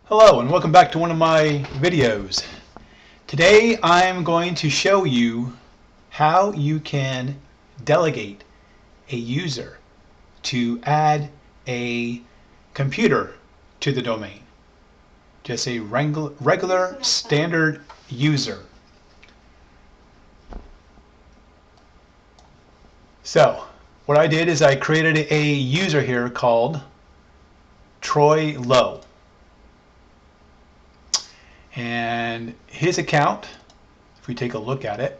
Hello and welcome back to one of my videos. Today I'm going to show you how you can delegate a user to add a computer to the domain. Just a regular standard user. So what I did is I created a user here called Troy Lowe. And his account, if we take a look at it,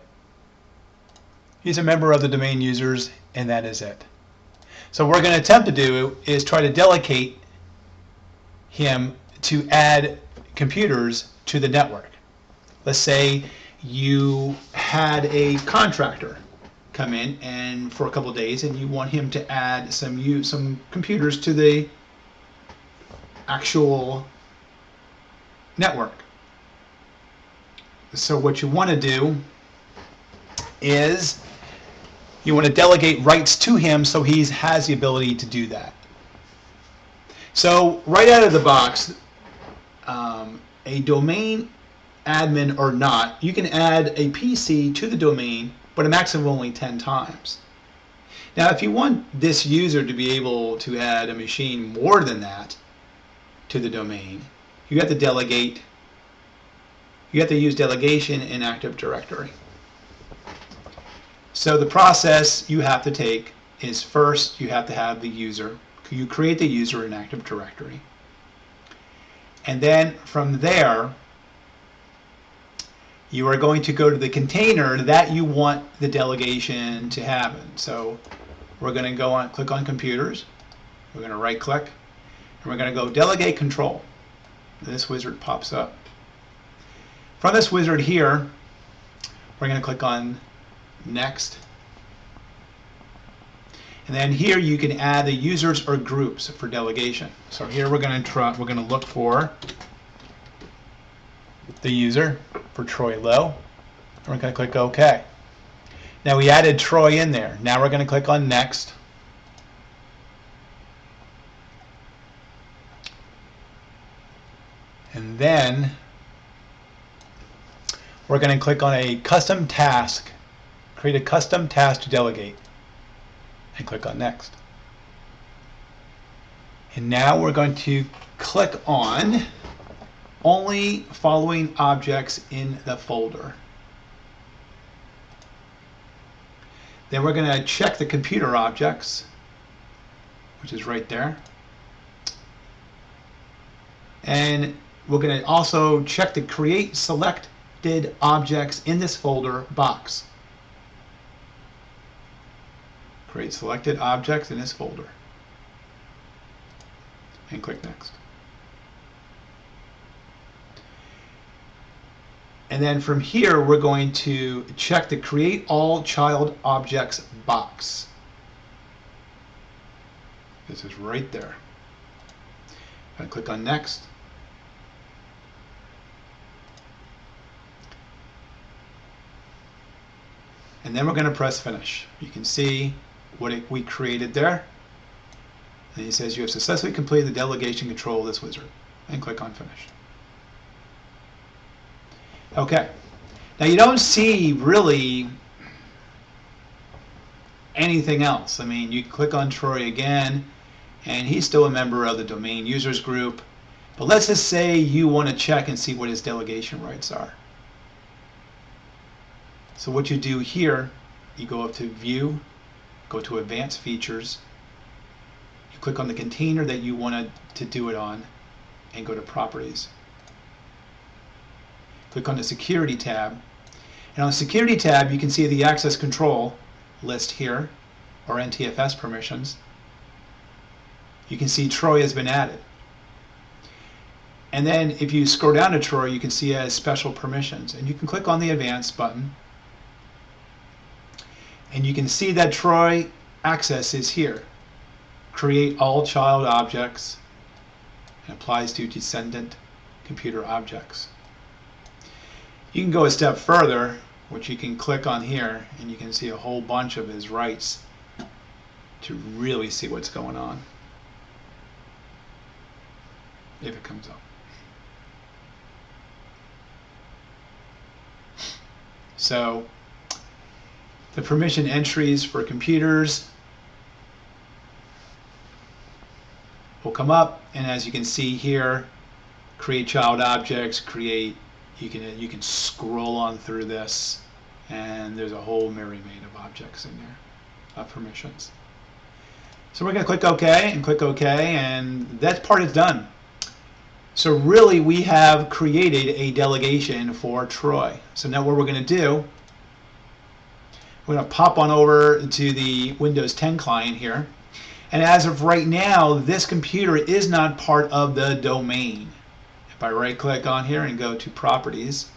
he's a member of the domain users, and that is it. So what we're going to attempt to do is try to delegate him to add computers to the network. Let's say you had a contractor come in and for a couple of days, and you want him to add some computers to the actual network. So what you want to do is you want to delegate rights to him so he has the ability to do that. So right out of the box, a domain admin or not, you can add a PC to the domain, but a maximum of only 10 times. Now if you want this user to be able to add a machine more than that to the domain, you have to delegate. You have to use delegation in Active Directory. So the process you have to take is first you have to have the user. You create the user in Active Directory. And then from there, you are going to go to the container that you want the delegation to happen. So we're going to go on, click on Computers. We're going to right click, and we're going to go Delegate Control. This wizard pops up. From this wizard here, we're going to click on Next. And then here you can add the users or groups for delegation. So here we're going to look for the user for Troy Lowe. We're going to click OK. Now we added Troy in there. Now we're going to click on Next. And then we're going to click on a custom task, create a custom task to delegate, and click on Next. And now we're going to click on only following objects in the folder. Then we're going to check the computer objects, which is right there. And we're going to also check the create select objects in this folder box. Create selected objects in this folder. And click Next. And then from here, we're going to check the Create All Child Objects box. This is right there. And click on Next. And then we're going to press Finish. You can see what we created there. And it says you have successfully completed the delegation control of this wizard. And click on Finish. Okay. Now you don't see really anything else. I mean, you click on Troy again, and he's still a member of the domain users group. But let's just say you want to check and see what his delegation rights are. So what you do here, you go up to View, go to Advanced Features, you click on the container that you wanted to do it on, and go to Properties. Click on the Security tab, and on the Security tab you can see the Access Control list here, or NTFS permissions. You can see Troy has been added. And then if you scroll down to Troy, you can see it has special permissions, and you can click on the Advanced button. And you can see that Troy access is here. Create all child objects. It applies to descendant computer objects. You can go a step further, which you can click on here, and you can see a whole bunch of his rights to really see what's going on, if it comes up. So the permission entries for computers will come up, and as you can see here, create child objects, create, you can scroll on through this, and there's a whole myriad of objects in there of permissions. So we're going to click OK and click OK, and that part is done. So really we have created a delegation for Troy. So now what we're going to do, we're going to pop on over to the Windows 10 client here. And as of right now, this computer is not part of the domain. If I right click on here and go to Properties,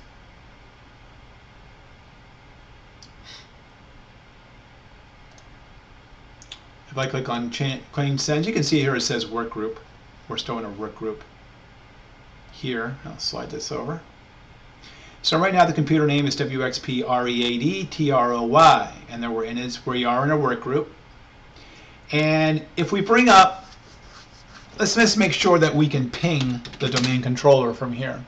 if I click on Claim Sends, you can see here it says Work Group. We're still in a work group here. I'll slide this over. So right now the computer name is WXPREADTROY, and then we are in a work group. And if we bring up, let's just make sure that we can ping the domain controller from here.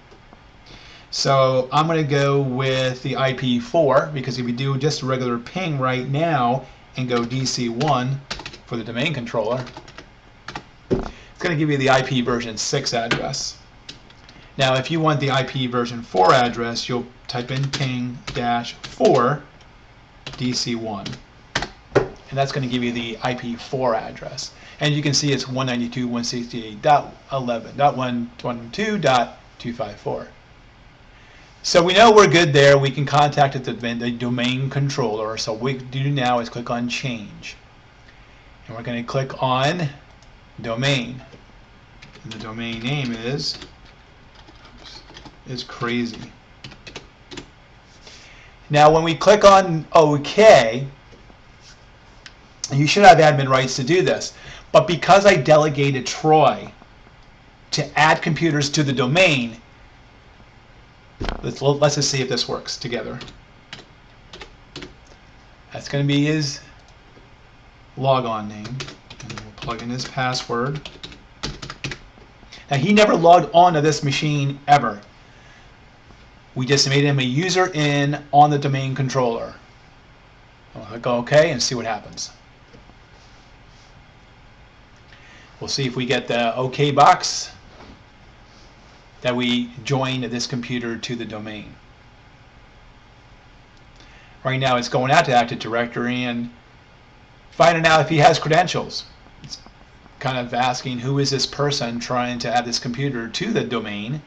So I'm going to go with the IP4, because if we do just a regular ping right now and go DC1 for the domain controller, it's going to give you the IP version 6 address. Now if you want the IP version 4 address, you'll type in ping-4 DC1. And that's going to give you the IP4 address. And you can see it's 192.168.11.112.254. So we know we're good there. We can contact the domain controller. So what we do now is click on Change. And we're going to click on Domain. And the domain name is crazy. Now when we click on OK, you should have admin rights to do this. But because I delegated Troy to add computers to the domain, let's just see if this works together. That's going to be his logon name. And we'll plug in his password. Now he never logged onto this machine ever. We just made him a user in on the domain controller. I'll click OK and see what happens. We'll see if we get the OK box that we joined this computer to the domain. Right now it's going out to Active Directory and finding out if he has credentials. It's kind of asking who is this person trying to add this computer to the domain,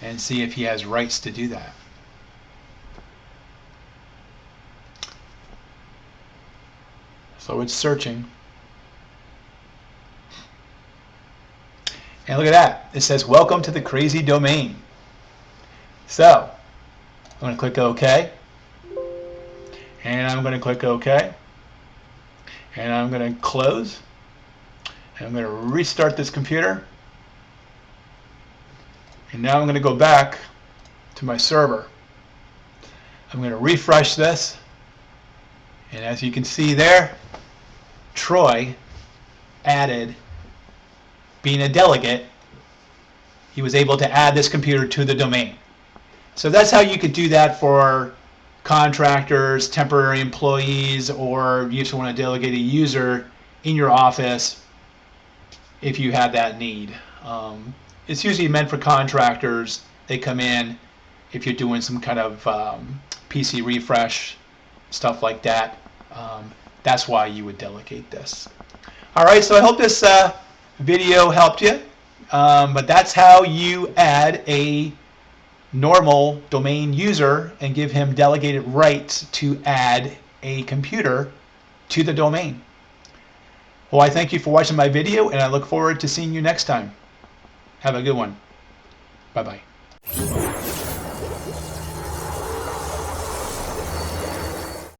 and see if he has rights to do that. So it's searching. And look at that. It says, welcome to the crazy domain. So I'm going to click OK. And I'm going to click OK. And I'm going to close. And I'm going to restart this computer. And now I'm going to go back to my server. I'm going to refresh this. And as you can see there, Troy added, being a delegate, he was able to add this computer to the domain. So that's how you could do that for contractors, temporary employees, or you just want to delegate a user in your office if you have that need. It's usually meant for contractors. They come in if you're doing some kind of PC refresh, stuff like that. That's why you would delegate this. All right, so I hope this video helped you, but that's how you add a normal domain user and give him delegated rights to add a computer to the domain. Well, I thank you for watching my video, and I look forward to seeing you next time. Have a good one. Bye-bye.